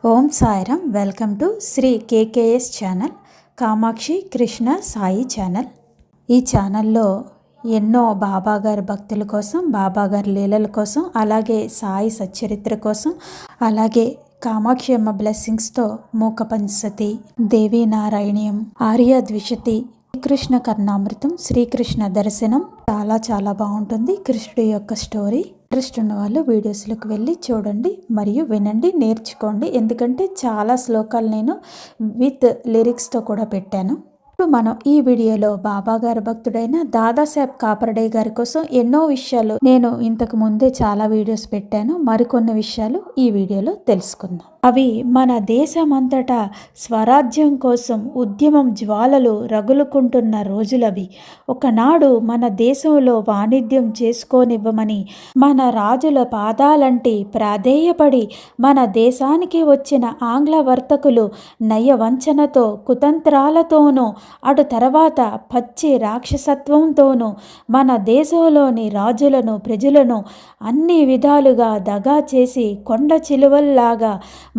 Om Sairam. Welcome to Sri KKS channel, Kamakshi Krishna Sai channel. ఈ ఛానల్లో ఎన్నో బాబాగారి భక్తుల కోసం, బాబాగారి లీలల కోసం, అలాగే సాయి సచ్చరిత్ర కోసం, అలాగే కామాక్షి అమ్మ బ్లెస్సింగ్స్తో మూక పంచసతి, దేవీ నారాయణీయం, ఆర్య ద్విషతి, శ్రీకృష్ణ కర్ణామృతం, శ్రీకృష్ణ దర్శనం చాలా బాగుంటుంది. కృష్ణుడి యొక్క స్టోరీ ఇంట్రెస్ట్ ఉన్న వాళ్ళు వీడియోస్లోకి వెళ్ళి చూడండి మరియు వినండి, నేర్చుకోండి. ఎందుకంటే చాలా శ్లోకాలు నేను విత్ లిరిక్స్తో కూడా పెట్టాను. ఇప్పుడు మనం ఈ వీడియోలో బాబాగారి భక్తుడైన దాదాసాహెబ్ కాపర్డే గారి కోసం ఎన్నో విషయాలు నేను ఇంతకు ముందే చాలా వీడియోస్ పెట్టాను. మరికొన్ని విషయాలు ఈ వీడియోలో తెలుసుకుందాం. అవి మన దేశమంతటా స్వరాజ్యం కోసం ఉద్యమం జ్వాలలు రగులుకుంటున్న రోజులవి. ఒకనాడు మన దేశంలో వాణిజ్యం చేసుకోనివ్వమని మన రాజుల పాదాలంటి ప్రాధేయపడి మన దేశానికి వచ్చిన ఆంగ్ల వర్తకులు నయవంచనతో, కుతంత్రాలతోనూ, అటు తర్వాత పచ్చి రాక్షసత్వంతోనూ మన దేశంలోని రాజులను, ప్రజలను అన్ని విధాలుగా దగా చేసి కొండ చిలువల్లాగా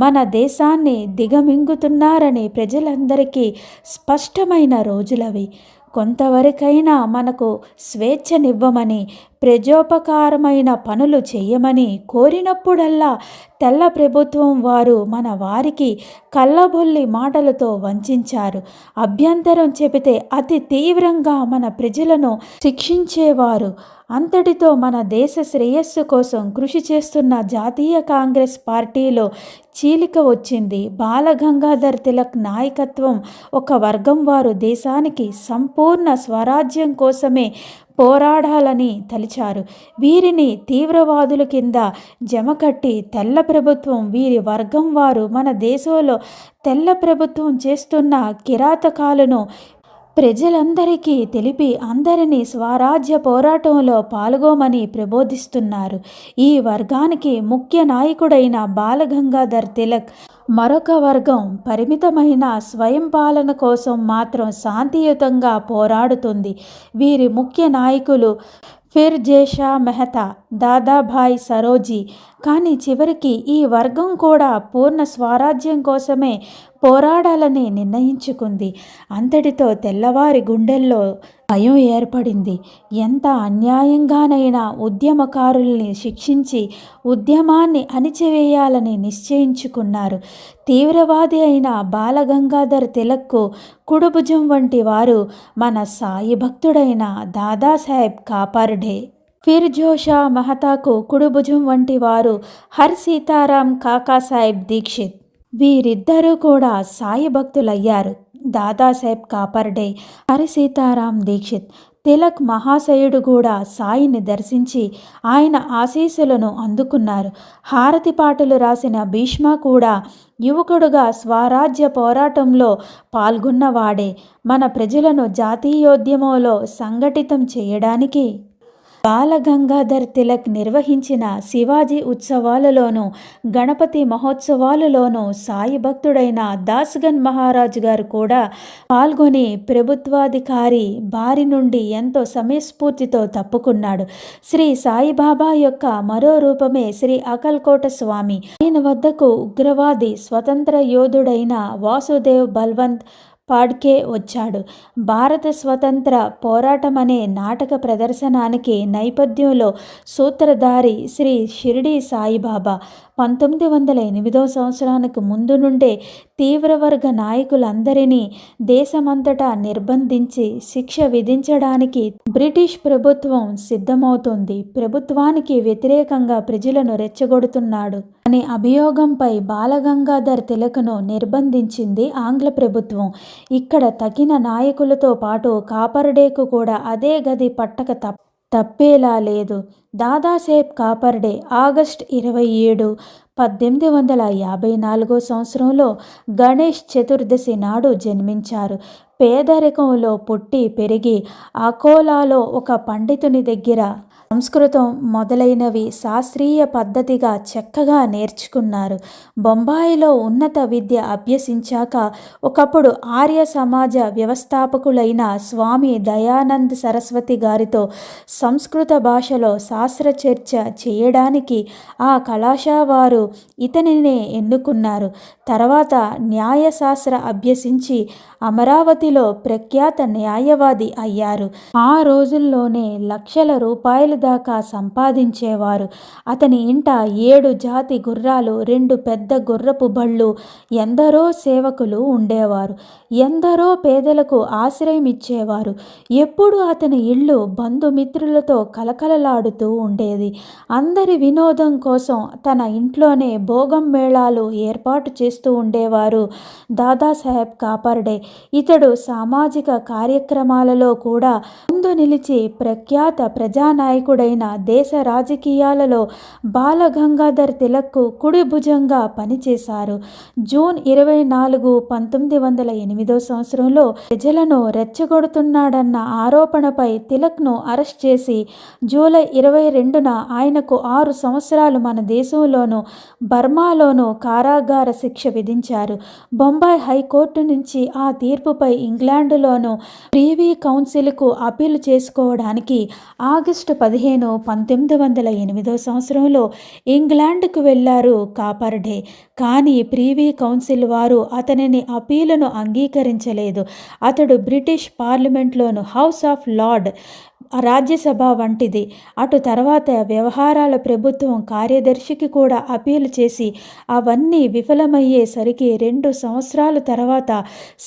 మన దేశాన్ని దిగమింగుతున్నారని ప్రజలందరికీ స్పష్టమైన రోజులవి. కొంతవరకైనా మనకు స్వేచ్ఛనివ్వమని, ప్రజోపకారమైన పనులు చేయమని కోరినప్పుడల్లా తెల్ల ప్రభుత్వం వారు మన వారికి కళ్ళబొల్లి మాటలతో వంచారు. అభ్యంతరం చెబితే అతి తీవ్రంగా మన ప్రజలను శిక్షించేవారు. అంతటితో మన దేశ శ్రేయస్సు కోసం కృషి చేస్తున్న జాతీయ కాంగ్రెస్ పార్టీలో చీలిక వచ్చింది. బాలగంగాధర్ తిలక్ నాయకత్వం ఒక వర్గం వారు దేశానికి సంపూర్ణ స్వరాజ్యం కోసమే పోరాడాలని తలిచారు. వీరిని తీవ్రవాదుల కింద జమకట్టి తెల్ల ప్రభుత్వం, వీరి వర్గం వారు మన దేశంలో తెల్ల ప్రభుత్వం చేస్తున్న కిరాతకాలను ప్రజలందరికీ తెలిపి అందరినీ స్వరాజ్య పోరాటంలో పాల్గొమని ప్రబోధిస్తున్నారు. ఈ వర్గానికి ముఖ్య నాయకుడైన బాలగంగాధర్ తిలక్ మరొక వర్గం పరిమితమైన స్వయం పాలన కోసం మాత్రం శాంతియుతంగా పోరాడుతుంది. వీరి ముఖ్య నాయకులు ఫిర్జేషా మెహతా, దాదాభాయ్ సరోజీ. కానీ చివరికి ఈ వర్గం కూడా పూర్ణ స్వరాజ్యం కోసమే పోరాడాలని నిర్ణయించుకుంది. అంతటితో తెల్లవారి గుండెల్లో భయం ఏర్పడింది. ఎంత అన్యాయంగానైనా ఉద్యమకారుల్ని శిక్షించి ఉద్యమాన్ని అణిచివేయాలని నిశ్చయించుకున్నారు. తీవ్రవాది అయిన బాలగంగాధర్ తిలక్కు కుడిభుజం వంటి వారు మన సాయి భక్తుడైన దాదాసాహెబ్ కాపర్డే. ఫిర్జోషా మెహతాకు కుడిభుజం వంటి వారు హర్ సీతారాం కాకాసాహెబ్ దీక్షిత్. వీరిద్దరూ కూడా సాయి భక్తులయ్యారు. దాదాసాహెబ్ కాపర్డే, హరి సీతారాం దీక్షిత్. తిలక్ మహాశయుడు కూడా సాయిని దర్శించి ఆయన ఆశీస్సులను అందుకున్నారు. హారతి పాటలు రాసిన భీష్మ కూడా యువకుడుగా స్వరాజ్య పోరాటంలో పాల్గొన్నవాడే. మన ప్రజలను జాతీయోద్యమంలో సంఘటితం చేయడానికి బాలగంగాధర్ తిలక్ నిర్వహించిన శివాజీ ఉత్సవాలలోనూ, గణపతి మహోత్సవాలలోనూ సాయి భక్తుడైన దాస్గన్ మహారాజు గారు కూడా పాల్గొని ప్రభుత్వాధికారి బారి నుండి ఎంతో సమయస్ఫూర్తితో తప్పుకున్నాడు. శ్రీ సాయిబాబా యొక్క మరో రూపమే శ్రీ అకల్కోట స్వామి. ఆయన వద్దకు ఉగ్రవాది స్వతంత్ర యోధుడైన వాసుదేవ్ బల్వంత్ పాడ్కే వచ్చాడు. భారత స్వతంత్ర పోరాటమనే నాటక ప్రదర్శనానికి నేపథ్యంలో సూత్రధారి శ్రీ షిరిడి సాయిబాబా 1908 సంవత్సరానికి ముందు నుండే తీవ్రవర్గ నాయకులందరినీ దేశమంతటా నిర్బంధించి శిక్ష విధించడానికి బ్రిటిష్ ప్రభుత్వం సిద్ధమవుతోంది. ప్రభుత్వానికి వ్యతిరేకంగా ప్రజలను రెచ్చగొడుతున్నాడు అనే అభియోగంపై బాలగంగాధర్ తిలక్ను నిర్బంధించింది ఆంగ్ల ప్రభుత్వం. ఇక్కడ తగిన నాయకులతో పాటు కాపర్డేకు కూడా అదే గది పట్టక తప్పేలా లేదు. దాదాసాహెబ్ కాపర్డే ఆగస్టు 27, 1854 సంవత్సరంలో గణేష్ చతుర్దశి నాడు జన్మించారు. పేదరికంలో పుట్టి పెరిగి అకోలాలో ఒక పండితుని దగ్గర సంస్కృతం మొదలైనవి శాస్త్రీయ పద్ధతిగా చక్కగా నేర్చుకున్నారు. బొంబాయిలో ఉన్నత విద్య అభ్యసించాక ఒకప్పుడు ఆర్య సమాజ వ్యవస్థాపకులైన స్వామి దయానంద్ సరస్వతి గారితో సంస్కృత భాషలో శాస్త్రచర్చ చేయడానికి ఆ కళాశాల వారు ఇతనినే ఎన్నుకున్నారు. తర్వాత న్యాయశాస్త్ర అభ్యసించి అమరావతిలో ప్రఖ్యాత న్యాయవాది అయ్యారు. ఆ రోజుల్లోనే లక్షల రూపాయల దాకా సంపాదించేవారు. అతని ఇంట 7 జాతి గుర్రాలు, 2 పెద్ద గుర్రపు బళ్ళు, ఎందరో సేవకులు ఉండేవారు. ఎందరో పేదలకు ఆశ్రయం ఇచ్చేవారు. ఎప్పుడూ అతని ఇల్లు బంధుమిత్రులతో కలకలలాడుతూ ఉండేది. అందరి వినోదం కోసం తన ఇంట్లోనే భోగం మేళాలు ఏర్పాటు చేస్తూ ఉండేవారు దాదాసాహెబ్ కాపర్డే. ఇతడు సామాజిక కార్యక్రమాలలో కూడా ముందు నిలిచి ప్రఖ్యాత ప్రజానాయకుడైన దేశ రాజకీయాలలో బాల గంగాధర్ తిలక్కు కుడి భుజంగా పనిచేశారు. జూన్ 24, 1908 సంవత్సరంలో ప్రజలను రెచ్చగొడుతున్నాడన్న ఆరోపణపై తిలక్ను అరెస్ట్ చేసి జూలై 22న ఆయనకు 6 సంవత్సరాలు మన దేశంలోనూ బర్మాలోనూ కారాగార శిక్ష విధించారు. బొంబాయి హైకోర్టు నుంచి ఆ తీర్పుపై ఇంగ్లాండులోనూ ప్రీవీ కౌన్సిల్కు అప్పీలు చేసుకోవడానికి ఆగస్టు 15, 1908 సంవత్సరంలో ఇంగ్లాండ్కు వెళ్లారు కాపర్డే. కానీ ప్రీవీ కౌన్సిల్ వారు అతనిని అప్పీలును అంగీకరించలేదు. అతడు బ్రిటిష్ పార్లమెంట్లోను హౌస్ ఆఫ్ లార్డ్ రాజ్యసభ వంటిది. అటు తర్వాత వ్యవహారాల ప్రభుత్వం కార్యదర్శికి కూడా అప్పీలు చేసి అవన్నీ విఫలమయ్యేసరికి 2 సంవత్సరాల తర్వాత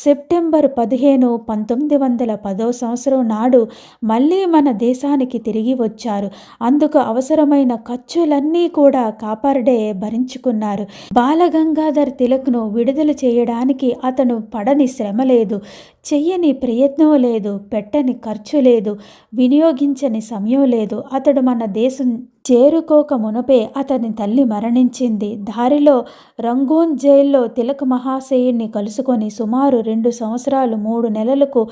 సెప్టెంబర్ 15, 1910 సంవత్సరం నాడు మళ్ళీ మన దేశానికి తిరిగి వచ్చారు. అందుకు అవసరమైన ఖర్చులన్నీ కూడా కాపర్డే భరించుకున్నారు. బాలగంగాధర్ తిలక్ను విడుదల చేయడానికి అతను పడని శ్రమ లేదు, చెయ్యని ప్రయత్నం లేదు, పెట్టని ఖర్చు లేదు, వినియోగించని సమయం లేదు. అతడు మన దేశం చేరుకోక మునుపే అతని తల్లి మరణించింది. దారిలో రంగూన్ జైల్లో తిలక్ మహాశయుణ్ణి కలుసుకొని సుమారు 2 సంవత్సరాలు 3 నెలలకు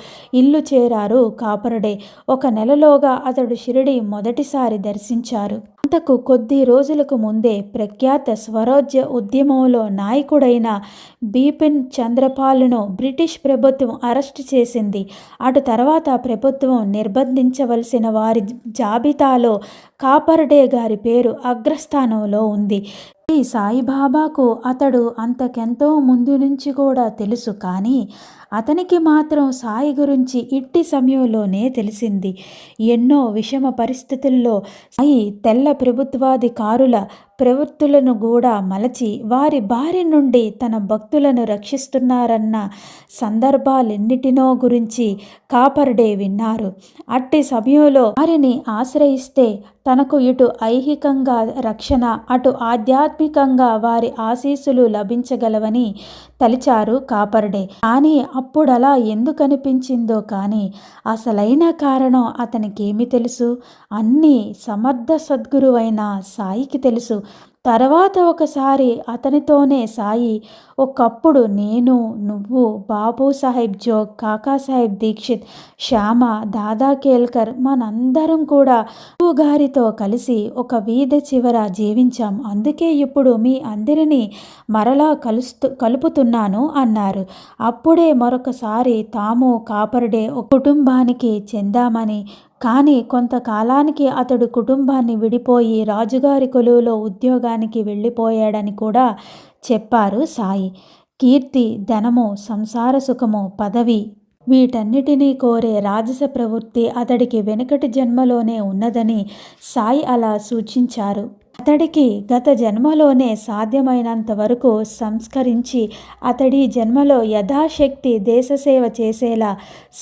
ఇల్లు చేరారు కాపర్డే. 1 నెలలోగా అతడు షిరిడి మొదటిసారి దర్శించారు. అంతకు కొద్ది రోజులకు ముందే ప్రఖ్యాత స్వరాజ్య ఉద్యమంలో నాయకుడైన బిపిన్ చంద్రపాల్ను బ్రిటిష్ ప్రభుత్వం అరెస్టు చేసింది. అటు తర్వాత ప్రభుత్వం నిర్బంధించవలసిన వారి జాబితాలో కాపర్డే గారి పేరు అగ్రస్థానంలో ఉంది. ఈ సాయిబాబాకు అతడు అంతకెంతో ముందు నుంచి కూడా తెలుసు. కానీ అతనికి మాత్రం సాయి గురించి ఇట్టి సమయంలోనే తెలిసింది. ఎన్నో విషమ పరిస్థితుల్లో సాయి తెల్ల ప్రభుత్వాధికారుల ప్రవృత్తులను కూడా మలచి వారి బారి నుండి తన భక్తులను రక్షిస్తున్నారన్న సందర్భాలెన్నిటినో గురించి కాపర్డే విన్నారు. అట్టి సమయంలో వారిని ఆశ్రయిస్తే తనకు ఇటు ఐహికంగా రక్షణ, అటు ఆధ్యాత్మికంగా వారి ఆశీస్సులు లభించగలవని తలిచారు కాపర్డే. కానీ అప్పుడలా ఎందుకనిపించిందో కానీ అసలైన కారణం అతనికేమి తెలుసు? అన్నీ సమర్థ సద్గురువైన సాయికి తెలుసు. తర్వాత ఒకసారి అతనితోనే సాయి, ఒకప్పుడు నేను, నువ్వు, బాబూ సాహెబ్ జోగ్, కాకాసాహెబ్ దీక్షిత్, శ్యామ, దాదా కేల్కర్ మనందరం కూడా గురువు గారితో కలిసి ఒక వీధి చివర జీవించాం. అందుకే ఇప్పుడు మీ అందరినీ మరలా కలుపుతున్నాను అన్నారు. అప్పుడే మరొకసారి తాము కాపర్డే ఒక కుటుంబానికి చెందామని, కానీ కొంతకాలానికి అతడు కుటుంబాన్ని విడిపోయి రాజుగారి కొలువులో ఉద్యోగానికి వెళ్ళిపోయాడని కూడా చెప్పారు సాయి. కీర్తి, ధనము, సంసార సుఖము, పదవి వీటన్నిటినీ కోరే రాజస ప్రవృత్తి అతడికి వెనుకటి జన్మలోనే ఉన్నదని సాయి అలా సూచించారు. అతడికి గత జన్మలోనే సాధ్యమైనంత వరకు సంస్కరించి అతడి జన్మలో యథాశక్తి దేశసేవ చేసేలా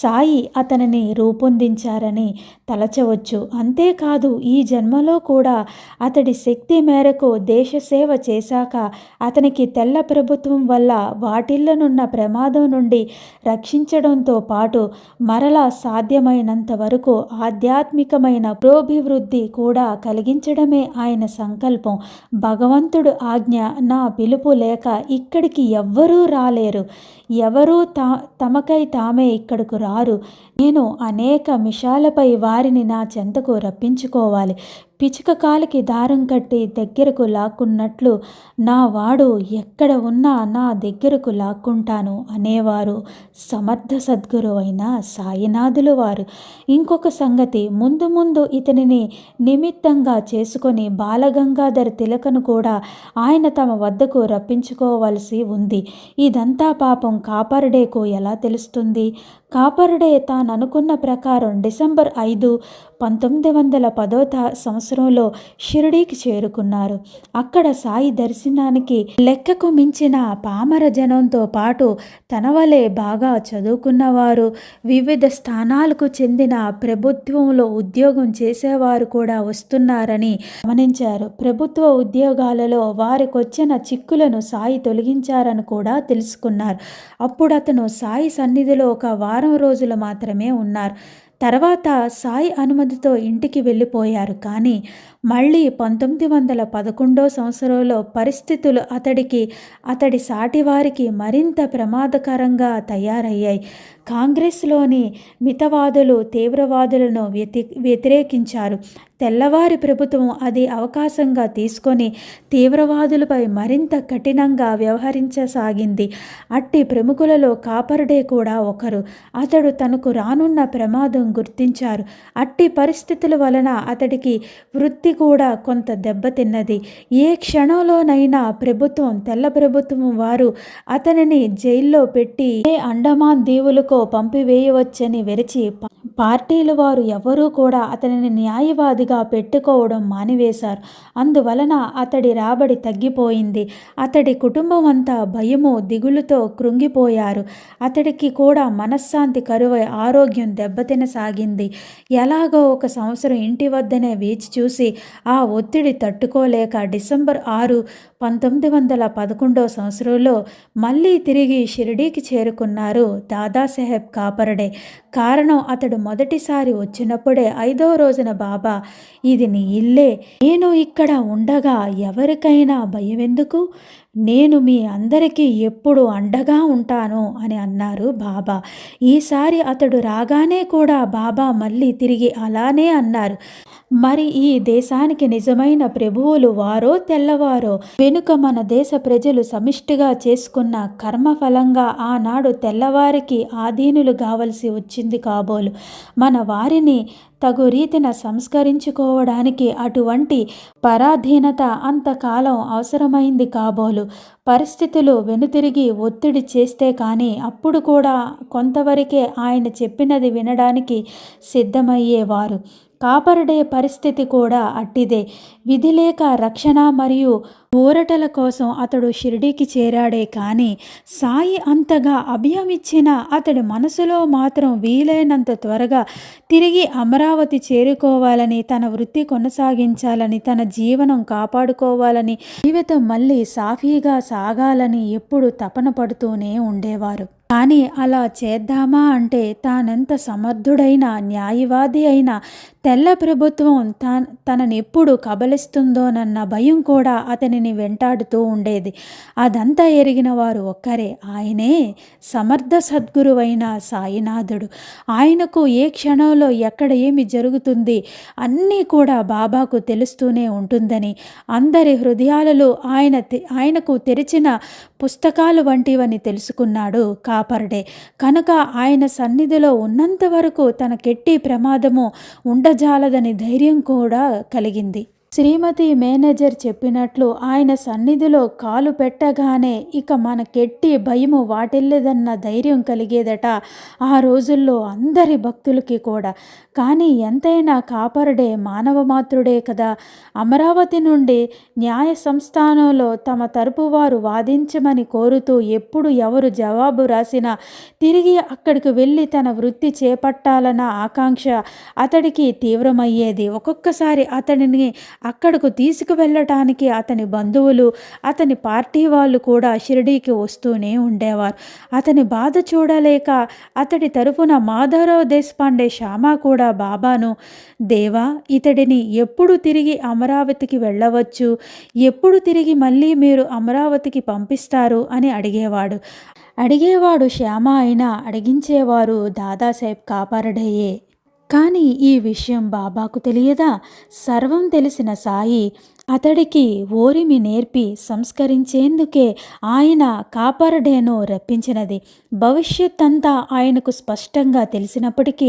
సాయి అతనిని రూపొందించారని తలచవచ్చు. అంతేకాదు ఈ జన్మలో కూడా అతడి శక్తి మేరకు దేశసేవ చేశాక అతనికి తెల్ల ప్రభుత్వం వల్ల వాటిల్లనున్న ప్రమాదం నుండి రక్షించడంతో పాటు మరలా సాధ్యమైనంత వరకు ఆధ్యాత్మికమైన పురోభివృద్ధి కూడా కలిగించడమే ఆయన సంకల్పం. భగవంతుడు ఆజ్ఞ, నా పిలుపు లేక ఇక్కడికి ఎవ్వరూ రాలేరు, ఎవరూ తమకై తామే ఇక్కడకు రారు. నేను అనేక మిషాలపై వారిని నా చెంతకు రప్పించుకోవాలి. పిచుక కాలికి దారం కట్టి దగ్గరకు లాక్కున్నట్లు నా వాడు ఎక్కడ ఉన్నా నా దగ్గరకు లాక్కుంటాను అనేవారు సమర్థ సద్గురు అయిన సాయినాథులు వారు. ఇంకొక సంగతి, ముందు ముందు ఇతనిని నిమిత్తంగా చేసుకొని బాలగంగాధర తిలకను కూడా ఆయన తమ వద్దకు రప్పించుకోవలసి ఉంది. ఇదంతా పాపం కాపర్డేకు ఎలా తెలుస్తుంది? కాపర్డే తాననుకున్న ప్రకారం డిసెంబర్ 5, 1910 సంవత్సరంలో షిరిడీకి చేరుకున్నారు. అక్కడ సాయి దర్శనానికి లెక్కకు మించిన పామర జనంతో పాటు తన వలె బాగా చదువుకున్నవారు, వివిధ స్థానాలకు చెందిన ప్రభుత్వంలో ఉద్యోగం చేసేవారు కూడా వస్తున్నారని గమనించారు. ప్రభుత్వ ఉద్యోగాలలో వారికొచ్చిన చిక్కులను సాయి తొలగించారని కూడా తెలుసుకున్నారు. అప్పుడు అతను సాయి సన్నిధిలో ఒక వారం రోజులు మాత్రమే ఉన్నారు. తర్వాత సాయి అనుమతితో ఇంటికి వెళ్ళిపోయారు. కానీ మళ్ళీ 1911 సంవత్సరంలో పరిస్థితులు అతడి సాటివారికి మరింత ప్రమాదకరంగా తయారయ్యాయి. కాంగ్రెస్లోని మితవాదులు తీవ్రవాదులను వ్యతిరేకించారు. తెల్లవారి ప్రభుత్వం అది అవకాశంగా తీసుకొని తీవ్రవాదులపై మరింత కఠినంగా వ్యవహరించసాగింది. అట్టి ప్రముఖులలో కాపర్డే కూడా ఒకరు. అతడు తనకు రానున్న ప్రమాదం గుర్తించారు. అట్టి పరిస్థితుల వలన అతడికి వృత్తి కూడా కొంత దెబ్బతిన్నది. ఏ క్షణంలోనైనా తెల్ల ప్రభుత్వం వారు అతనిని జైల్లో పెట్టి అండమాన్ దీవులకు పంపివేయవచ్చని వెరచి పార్టీల వారు ఎవరూ కూడా అతనిని న్యాయవాదిగా పెట్టుకోవడం మానివేశారు. అందువలన అతడి రాబడి తగ్గిపోయింది. అతడి కుటుంబం అంతా భయము దిగులుతో కృంగిపోయారు. అతడికి కూడా మనశ్శాంతి కరువై ఆరోగ్యం దెబ్బతినసాగింది. ఎలాగో ఒక సంవత్సరం ఇంటి వద్దనే వేచి చూసి ఆ ఒత్తిడి తట్టుకోలేక డిసెంబర్ 6, 1911 సంవత్సరంలో మళ్ళీ తిరిగి షిరిడీకి చేరుకున్నారు దాదాసాహెబ్ కాపర్డే. కారణం, అతడు మొదటిసారి వచ్చినప్పుడే 5వ రోజున బాబా, ఇది నీ ఇల్లే, నేను ఇక్కడ ఉండగా ఎవరికైనా భయమెందుకు, నేను మీ అందరికీ ఎప్పుడు అండగా ఉంటాను అని అన్నారు బాబా. ఈసారి అతడు రాగానే కూడా బాబా మళ్ళీ తిరిగి అలానే అన్నారు. మరి ఈ దేశానికి నిజమైన ప్రభువులు వారో తెల్లవారో? వెనుక మన దేశ ప్రజలు సమిష్టిగా చేసుకున్న కర్మఫలంగా ఆనాడు తెల్లవారికి ఆధీనులు కావలసి వచ్చింది కాబోలు. మన వారిని తగు రీతిన సంస్కరించుకోవడానికి అటువంటి పరాధీనత అంతకాలం అవసరమైంది కాబోలు. పరిస్థితులు వెనుతిరిగి ఒత్తిడి చేస్తే కానీ అప్పుడు కూడా కొంతవరకే ఆయన చెప్పినది వినడానికి సిద్ధమయ్యేవారు. కాపర్డే పరిస్థితి కూడా అట్టిదే. విధి లేక రక్షణ మరియు ఊరటల కోసం అతడు షిరిడీకి చేరాడే కానీ సాయి అంతగా అభయమిచ్చిన అతడి మనసులో మాత్రం వీలైనంత త్వరగా తిరిగి అమరావతి చేరుకోవాలని, తన వృత్తి కొనసాగించాలని, తన జీవనం కాపాడుకోవాలని, జీవితం మళ్ళీ సాఫీగా సాగాలని ఎప్పుడు తపన పడుతూనే ఉండేవారు. కానీ అలా చేద్దామా అంటే తానెంత సమర్థుడైన న్యాయవాది అయినా తెల్ల ప్రభుత్వం తననెప్పుడు కబలిస్తుందోనన్న భయం కూడా అతనిని వెంటాడుతూ ఉండేది. అదంతా ఎరిగిన వారు ఒక్కరే, ఆయనే సమర్థ సద్గురువైన సాయినాథుడు. ఆయనకు ఏ క్షణంలో ఎక్కడ ఏమి జరుగుతుంది అన్నీ కూడా బాబాకు తెలుస్తూనే ఉంటుందని, అందరి హృదయాలలో ఆయనకు తెరిచిన పుస్తకాలు వంటివని తెలుసుకున్నాడు కాపర్డే. కనుక ఆయన సన్నిధిలో ఉన్నంత వరకు తనకెట్టి ప్రమాదము ఉండజాలదని ధైర్యం కూడా కలిగింది. శ్రీమతి మేనేజర్ చెప్పినట్లు ఆయన సన్నిధిలో కాలు పెట్టగానే ఇక మనకెట్టి భయము వాటిల్లదన్న ధైర్యం కలిగేదట ఆ రోజుల్లో అందరి భక్తులకి కూడా. కానీ ఎంతైనా కాపర్డే మానవ మాత్రుడే కదా. అమరావతి నుండి న్యాయ సంస్థానంలో తమ తరపు వారు వాదించమని కోరుతూ ఎప్పుడు ఎవరు జవాబు రాసినా తిరిగి అక్కడికి వెళ్ళి తన వృత్తి చేపట్టాలన్న ఆకాంక్ష అతడికి తీవ్రమయ్యేది. ఒక్కొక్కసారి అతడిని అక్కడకు తీసుకువెళ్ళటానికి అతని బంధువులు, అతని పార్టీ వాళ్ళు కూడా షిరిడీకి వస్తూనే ఉండేవారు. అతని బాధ చూడలేక అతడి తరఫున మాధవరావు దేశపాండే శ్యామ కూడా బాబాను, దేవా, ఇతడిని ఎప్పుడు తిరిగి అమరావతికి వెళ్ళవచ్చు, ఎప్పుడు తిరిగి మళ్ళీ మీరు అమరావతికి పంపిస్తారు అని అడిగేవాడు శ్యామ అయినా అడిగించేవారు దాదాసాహెబ్ కాపారడేయే. కానీ ఈ విషయం బాబాకు తెలియదా? సర్వం తెలిసిన సాయి అతడికి ఓరిమి నేర్పి సంస్కరించేందుకే ఆయన కాపారడేను రప్పించినది. భవిష్యత్ అంతా ఆయనకు స్పష్టంగా తెలిసినప్పటికీ,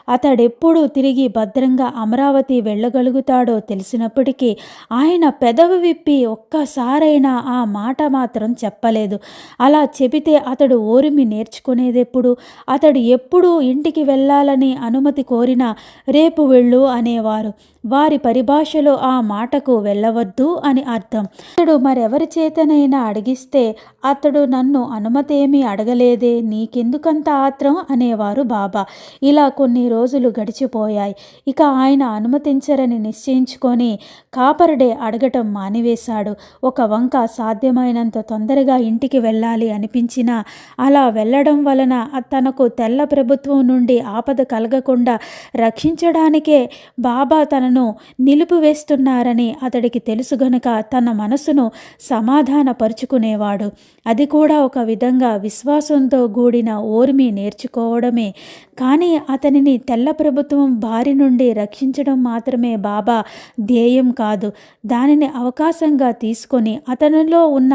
అతడెప్పుడు తిరిగి భద్రంగా అమరావతి వెళ్ళగలుగుతాడో తెలిసినప్పటికీ, ఆయన పెదవి విప్పి ఒక్కసారైనా ఆ మాట మాత్రం చెప్పలేదు. అలా చెబితే అతడు ఓరిమి నేర్చుకునేదెప్పుడు? అతడు ఎప్పుడు ఇంటికి వెళ్ళాలని అనుమతి కోరినా రేపు వెళ్ళు అనేవారు. వారి పరిభాషలో ఆ మాటకు వెళ్ళవద్దు అని అర్థం. అతడు మరెవరి చేతనైనా అడిగిస్తే, అతడు నన్ను అనుమతేమీ అడగలేదే, నీకెందుకంత ఆత్రం అనేవారు బాబా. ఇలా కొన్ని రోజులు గడిచిపోయాయి. ఇక ఆయన అనుమతించరని నిశ్చయించుకొని కాపరడే అడగటం మానివేశాడు. ఒక వంక సాధ్యమైనంత తొందరగా ఇంటికి వెళ్ళాలి అనిపించినా, అలా వెళ్ళడం వలన తనకు తెల్ల ప్రభుత్వం నుండి ఆపద కలగకుండా రక్షించడానికే బాబా తనను నిలిపివేస్తున్నారని అతడికి తెలుసు గనుక తన మనసును సమాధానపరుచుకునేవాడు. అది కూడా ఒక విధంగా విశ్వాసంతో కూడిన ఓర్మి నేర్చుకోవడమే. కానీ అతనిని తెల్ల ప్రభుత్వం బారి నుండి రక్షించడం మాత్రమే బాబా ధ్యేయం కాదు. దానిని అవకాశంగా తీసుకొని అతనిలో ఉన్న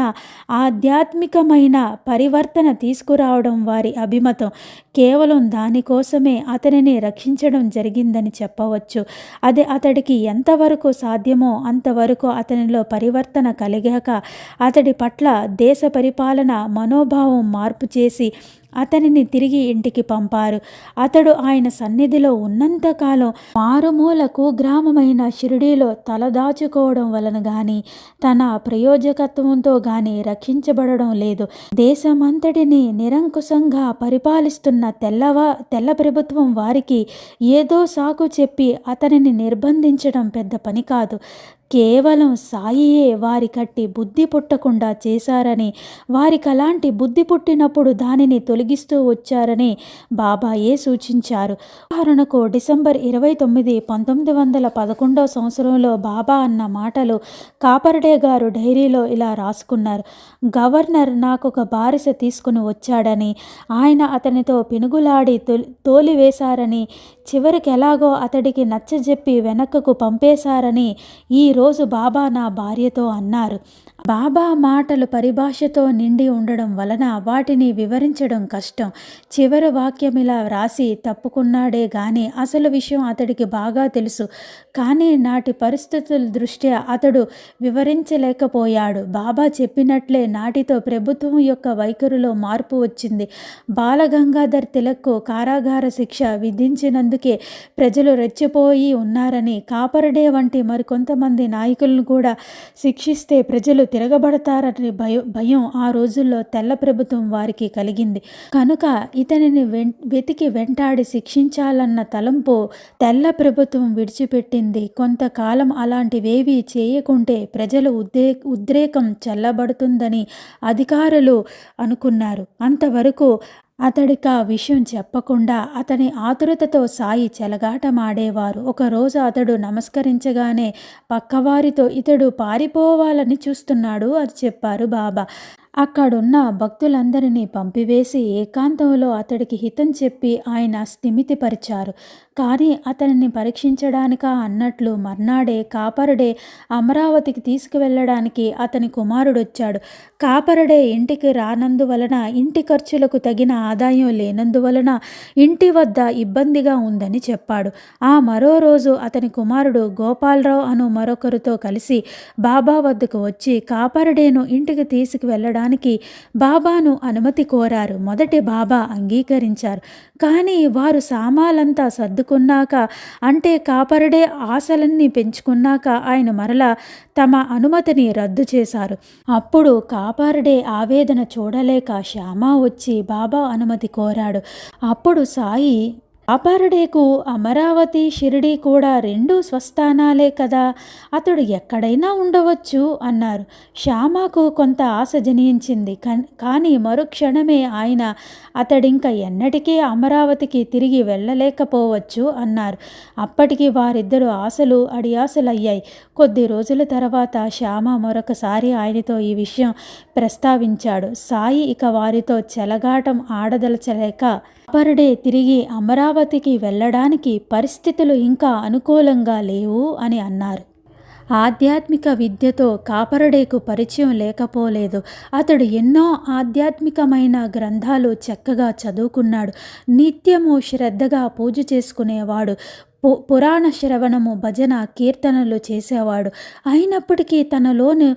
ఆధ్యాత్మికమైన పరివర్తన తీసుకురావడం వారి అభిమతం. కేవలం దానికోసమే అతనిని రక్షించడం జరిగిందని చెప్పవచ్చు. అది అతడికి ఎంతవరకు సాధ్యమో అంతవరకు అతనిలో పరివర్తన కలిగాక అతడి పట్ల దేశ పరిపాలన మనోభావం మార్పు చేసి అతనిని తిరిగి ఇంటికి పంపారు. అతడు ఆయన సన్నిధిలో ఉన్నంతకాలం మారుమూల కుగ్రామమైన షిరిడీలో తలదాచుకోవడం వలన గాని తన ప్రయోజకత్వంతో గాని రక్షించబడడం లేదు. దేశమంతటిని నిరంకుశంగా పరిపాలిస్తున్న తెల్ల ప్రభుత్వం వారికి ఏదో సాకు చెప్పి అతనిని నిర్బంధించడం పెద్ద పని కాదు. కేవలం సాయియే వారి కట్టి బుద్ధి పుట్టకుండా చేశారని, వారికి అలాంటి బుద్ధి పుట్టినప్పుడు దానిని తొలగిస్తూ వచ్చారని బాబాయే సూచించారు. ఉదాహరణకు డిసెంబర్ 29, 1911 సంవత్సరంలో బాబా అన్న మాటలు కాపర్డే గారు డైరీలో ఇలా రాసుకున్నారు. గవర్నర్ నాకొక బారిస తీసుకుని వచ్చాడని, ఆయన అతనితో పెనుగులాడి తోలివేశారని, చివరికి ఎలాగో అతడికి నచ్చజెప్పి వెనక్కకు పంపేశారని ఈరోజు బాబా నా భార్యతో అన్నారు. బాబా మాటలు పరిభాషతో నిండి ఉండడం వలన వాటిని వివరించడం కష్టం. చివరి వాక్యం ఇలా వ్రాసి తప్పుకున్నాడే గాని అసలు విషయం అతడికి బాగా తెలుసు. కానీ నాటి పరిస్థితుల దృష్ట్యా అతడు వివరించలేకపోయాడు. బాబా చెప్పినట్లే నాటితో ప్రభుత్వం యొక్క వైఖరిలో మార్పు వచ్చింది. బాలగంగాధర్ తిలక్కు కారాగార శిక్ష విధించినందుకే ప్రజలు రెచ్చిపోయి ఉన్నారని, కాపర్డే వంటి మరికొంతమంది నాయకులను కూడా శిక్షిస్తే ప్రజలు తిరగబడతారని భయం ఆ రోజుల్లో తెల్ల ప్రభుత్వం వారికి కలిగింది. కనుక ఇతనిని వెతికి వెంటాడి శిక్షించాలన్న తలంపు తెల్ల ప్రభుత్వం విడిచిపెట్టింది. కొంతకాలం అలాంటివేవీ చేయకుంటే ప్రజల ఉద్రేకం చల్లబడుతుందని అధికారులు అనుకున్నారు. అంతవరకు అతడికి ఆ విషయం చెప్పకుండా అతని ఆతురతతో సాయి చెలగాటమాడేవారు. ఒకరోజు అతడు నమస్కరించగానే పక్కవారితో ఇతడు పారిపోవాలని చూస్తున్నాడు అని చెప్పారు బాబా. అక్కడున్న భక్తులందరినీ పంపివేసి ఏకాంతంలో అతడికి హితం చెప్పి ఆయన స్థిమితిపరిచారు. కానీ అతనిని పరీక్షించడానికా అన్నట్లు మర్నాడే కాపర్డే అమరావతికి తీసుకువెళ్ళడానికి అతని కుమారుడొచ్చాడు. కాపర్డే ఇంటికి రానందువలన, ఇంటి ఖర్చులకు తగిన ఆదాయం లేనందువలన ఇంటి వద్ద ఇబ్బందిగా ఉందని చెప్పాడు. ఆ మరో రోజు అతని కుమారుడు గోపాలరావు అను మరొకరితో కలిసి బాబా వద్దకు వచ్చి కాపర్డేను ఇంటికి తీసుకువెళ్ళడానికి బాబాను అనుమతి కోరారు. మొదటి బాబా అంగీకరించారు. కానీ వారు సామాలంతా సర్దుకున్నాక, అంటే కాపర్డే ఆశలన్నీ పెంచుకున్నాక ఆయన మరలా తమ అనుమతిని రద్దు చేశారు. అప్పుడు కాపర్డే ఆవేదన చూడలేక శ్యామ వచ్చి బాబా అనుమతి కోరాడు. అప్పుడు సాయి అపర్డేకు అమరావతి, షిరిడీ కూడా రెండూ స్వస్థానాలే కదా, అతడు ఎక్కడైనా ఉండవచ్చు అన్నారు. శ్యామకు కొంత ఆశ జనించింది. కానీ మరుక్షణమే ఆయన అతడింక ఎన్నటికీ అమరావతికి తిరిగి వెళ్ళలేకపోవచ్చు అన్నారు. అప్పటికి వారిద్దరు ఆశలు అడియాసలయ్యాయి. కొద్ది రోజుల తర్వాత శ్యామ మరొకసారి ఆయనతో ఈ విషయం ప్రస్తావించాడు. సాయి ఇక వారితో చెలగాటం ఆడదలచలేక అపర్డే తిరిగి అమరావతికి వెళ్ళడానికి పరిస్థితులు ఇంకా అనుకూలంగా లేవు అని అన్నారు. ఆధ్యాత్మిక విద్యతో కాపర్డేకు పరిచయం లేకపోలేదు. అతడు ఎన్నో ఆధ్యాత్మికమైన గ్రంథాలు చక్కగా చదువుకున్నాడు. నిత్యము శ్రద్ధగా పూజ చేసుకునేవాడు. పురాణ శ్రవణము, భజన, కీర్తనలు చేసేవాడు. అయినప్పటికీ తనలోని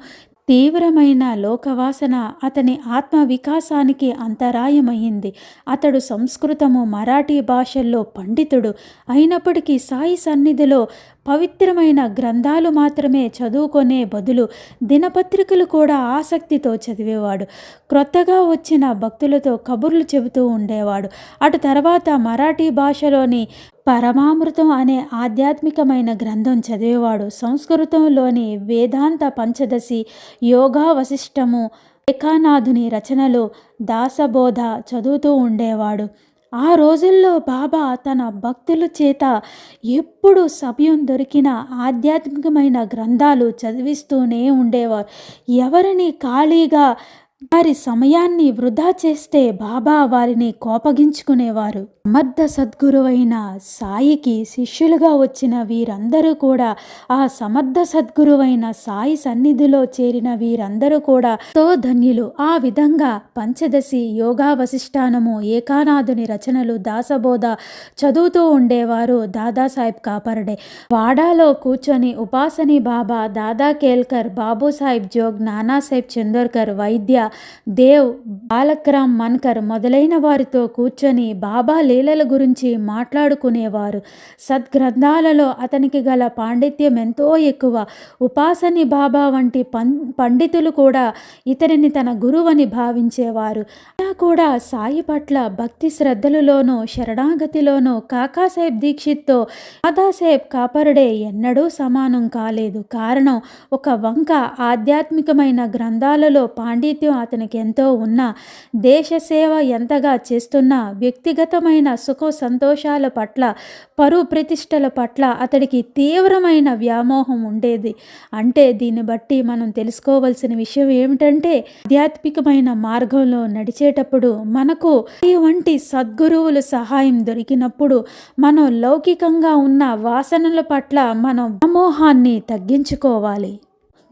తీవ్రమైన లోకవాసన అతని ఆత్మ వికాసానికి అంతరాయమైంది. అతడు సంస్కృతము, మరాఠీ భాషల్లో పండితుడు అయినప్పటికీ సాయి సన్నిధిలో పవిత్రమైన గ్రంథాలు మాత్రమే చదువుకునే బదులు దినపత్రికలు కూడా ఆసక్తితో చదివేవాడు. క్రొత్తగా వచ్చిన భక్తులతో కబుర్లు చెబుతూ ఉండేవాడు. అటు తర్వాత మరాఠీ భాషలోని పరమామృతం అనే ఆధ్యాత్మికమైన గ్రంథం చదివేవాడు. సంస్కృతంలోని వేదాంత పంచదశి, యోగా వశిష్టము, ఏకానాథుని రచనలు, దాసబోధ చదువుతూ ఉండేవాడు. ఆ రోజుల్లో బాబా తన భక్తుల చేత ఎప్పుడు సమయం దొరికిన ఆధ్యాత్మికమైన గ్రంథాలు చదివిస్తూనే ఉండేవారు. ఎవరిని ఖాళీగా వారి సమయాన్ని వృధా చేస్తే బాబా వారిని కోపగించుకునేవారు. సమర్థ సద్గురువైన సాయికి శిష్యులుగా వచ్చిన వీరందరూ కూడా, ఆ సమర్థ సద్గురువైన సాయి సన్నిధిలో చేరిన వీరందరూ కూడా తో ధన్యులు. ఆ విధంగా పంచదశి, యోగా వశిష్టానము, ఏకానాథుని రచనలు, దాసబోధ చదువుతూ ఉండేవారు దాదాసాహెబ్ కాపర్డే. వాడాలో కూర్చొని ఉపాసని బాబా, దాదా కేల్కర్, బాబూసాహెబ్ జోగ్, నానాసాహెబ్ చందోర్కర్, వైద్య దేవ్, బాలక్రామ్ మన్కర్ మొదలైన వారితో కూర్చొని బాబా లీలల గురించి మాట్లాడుకునేవారు. సద్గ్రంథాలలో అతనికి గల పాండిత్యం ఎంతో ఎక్కువ. ఉపాసని బాబా వంటి పండితులు కూడా ఇతనిని తన గురువని భావించేవారు. అయినా కూడా సాయి పట్ల భక్తి శ్రద్ధలలోనూ శరణాగతిలోనూ కాకాసాహెబ్ దీక్షిత్తో దాదాసాహెబ్ కాపర్డే ఎన్నడూ సమానం కాలేదు. కారణం, ఒక వంక ఆధ్యాత్మికమైన గ్రంథాలలో పాండిత్యం అతనికి ఎంతో ఉన్నా, దేశ సేవ ఎంతగా చేస్తున్నా, వ్యక్తిగతమైన సుఖ సంతోషాల పట్ల, పరువు ప్రతిష్టల పట్ల అతడికి తీవ్రమైన వ్యామోహం ఉండేది. అంటే దీన్ని బట్టి మనం తెలుసుకోవాల్సిన విషయం ఏమిటంటే, ఆధ్యాత్మికమైన మార్గంలో నడిచేటప్పుడు మనకు వంటి సద్గురువుల సహాయం దొరికినప్పుడు మనం లౌకికంగా ఉన్న వాసనల పట్ల మనం వ్యామోహాన్ని తగ్గించుకోవాలి.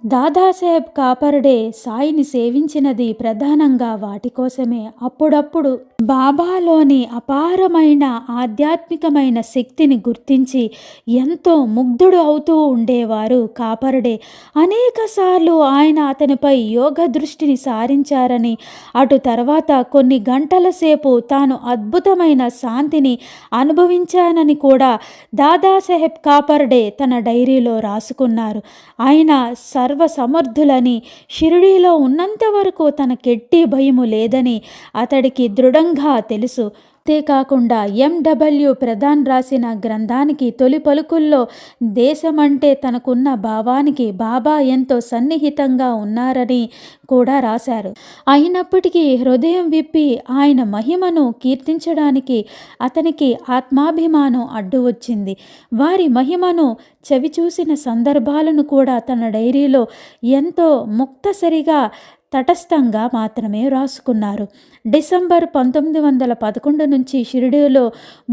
దాదాసాహెబ్ కాపర్డే సాయిని సేవించినది ప్రధానంగా వాటి కోసమే. అప్పుడప్పుడు బాబాలోని అపారమైన ఆధ్యాత్మికమైన శక్తిని గుర్తించి ఎంతో ముగ్ధుడు అవుతూ ఉండేవారు కాపర్డే. అనేకసార్లు ఆయన అతనిపై యోగ దృష్టిని సారించారని, అటు తర్వాత కొన్ని గంటల సేపు తాను అద్భుతమైన శాంతిని అనుభవించానని కూడా దాదాసాహెబ్ కాపర్డే తన డైరీలో రాసుకున్నారు. ఆయన సర్వసమర్థులని, షిరిడీలో ఉన్నంత వరకు తనకెట్టి భయము లేదని అతడికి దృఢంగా తెలుసు. అంతేకాకుండా ఎండబ్ల్యూ ప్రధాన్ రాసిన గ్రంథానికి తొలి పలుకుల్లో దేశమంటే తనకున్న భావానికి బాబా ఎంతో సన్నిహితంగా ఉన్నారని కూడా రాశారు. అయినప్పటికీ హృదయం విప్పి ఆయన మహిమను కీర్తించడానికి అతనికి ఆత్మాభిమానం అడ్డు వచ్చింది. వారి మహిమను చవిచూసిన సందర్భాలను కూడా తన డైరీలో ఎంతో ముక్తసరిగా, తటస్థంగా మాత్రమే రాసుకున్నారు. డిసెంబర్ 1911 నుంచి షిరిడీలో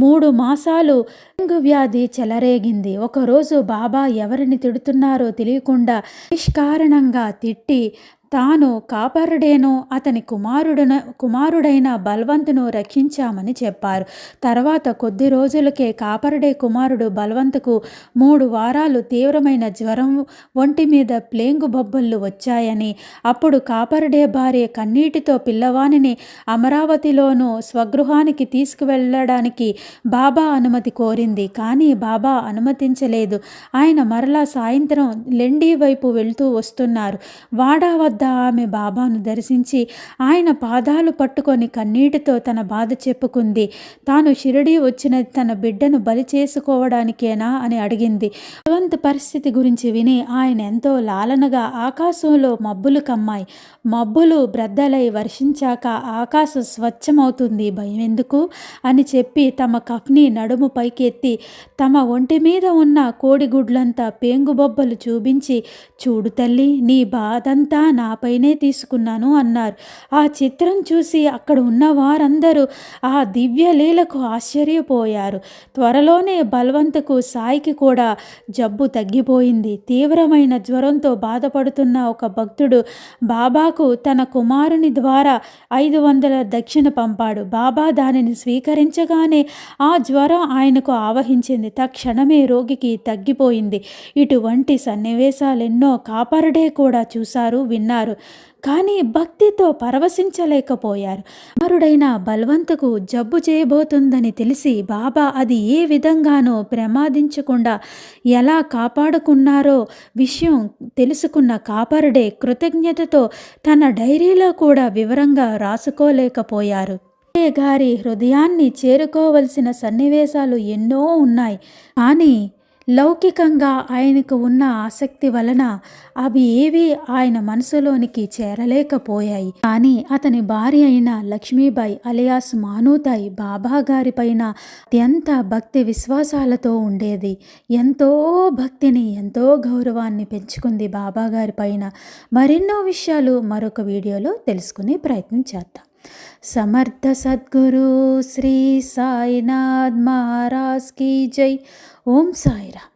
3 మాసాలు డెంగ్యూ వ్యాధి చెలరేగింది. ఒకరోజు బాబా ఎవరిని తిడుతున్నారో తెలియకుండా నిష్కారణంగా తిట్టి తాను కాపర్డేను, అతని కుమారుడైన బల్వంత్ను రక్షించామని చెప్పారు. తర్వాత కొద్ది రోజులకే కాపర్డే కుమారుడు బల్వంత్కు 3 వారాలు తీవ్రమైన జ్వరం, ఒంటి మీద ప్లేంగు బొబ్బళ్ళు వచ్చాయని, అప్పుడు కాపర్డే భార్య కన్నీటితో పిల్లవానిని అమరావతిలోనూ స్వగృహానికి తీసుకువెళ్ళడానికి బాబా అనుమతి కోరింది. కానీ బాబా అనుమతించలేదు. ఆయన మరలా సాయంత్రం లెండి వైపు వెళ్తూ వస్తున్నారు. వాడా వద్ద వద్ద ఆమె బాబాను దర్శించి ఆయన పాదాలు పట్టుకొని కన్నీటితో తన బాధ చెప్పుకుంది. తాను షిరిడీ వచ్చినది తన బిడ్డను బలి చేసుకోవడానికేనా అని అడిగింది. బలవంత్ పరిస్థితి గురించి విని ఆయన ఎంతో లాలనగా ఆకాశంలో మబ్బులు కమ్మాయి. మబ్బులు బ్రద్దలై వర్షించాక ఆకాశం స్వచ్ఛమవుతుంది, భయం ఎందుకు అని చెప్పి తమ కఫ్ని నడుము పైకెత్తి తమ ఒంటి మీద ఉన్న కోడిగుడ్లంతా పేంగుబొబ్బలు చూపించి, చూడు తల్లి, నీ బాధంతా నాపైనే తీసుకున్నాను అన్నారు. ఆ చిత్రం చూసి అక్కడ ఉన్న వారందరూ ఆ దివ్య లీలకు ఆశ్చర్యపోయారు. త్వరలోనే బల్వంత్కు, సాయికి కూడా జబ్బు తగ్గిపోయింది. తీవ్రమైన జ్వరంతో బాధపడుతున్న ఒక భక్తుడు బాబాకు తన కుమారుని ద్వారా 500 దక్షిణ పంపాడు. బాబా దానిని స్వీకరించగానే ఆ జ్వరం ఆయనకు ఆవహించింది. తక్షణమే రోగికి తగ్గిపోయింది. ఇటువంటి సన్నివేశాలెన్నో కాపర్డే కూడా చూశారు, విన్నారు. కానీ భక్తితో పరవశించలేకపోయారు. కుమారుడైన బల్వంత్కు జబ్బు చేయబోతుందని తెలిసి బాబా అది ఏ విధంగానో ప్రమాదించకుండా ఎలా కాపాడుకున్నారో విషయం తెలుసుకున్న కాపర్డే కృతజ్ఞతతో తన డైరీలో కూడా వివరంగా రాసుకోలేకపోయారు. గారి హృదయాన్ని చేరుకోవలసిన సన్నివేశాలు ఎన్నో ఉన్నాయి. కానీ లౌకికంగా ఆయనకు ఉన్న ఆసక్తి వలన అవి ఏవి ఆయన మనసులోనికి చేరలేకపోయాయి. కానీ అతని భార్య అయిన లక్ష్మీబాయి అలియాస్ మానూతాయి బాబా గారి పైన అత్యంత భక్తి విశ్వాసాలతో ఉండేది. ఎంతో భక్తిని, ఎంతో గౌరవాన్ని పెంచుకుంది బాబా గారి పైన. మరెన్నో విషయాలు మరొక వీడియోలో తెలుసుకునే ప్రయత్నం చేద్దాం. సమర్థ సద్గురు శ్రీ సాయినాథ్ మహారాజ్ కీ జై. ఓం సాయిరామ్.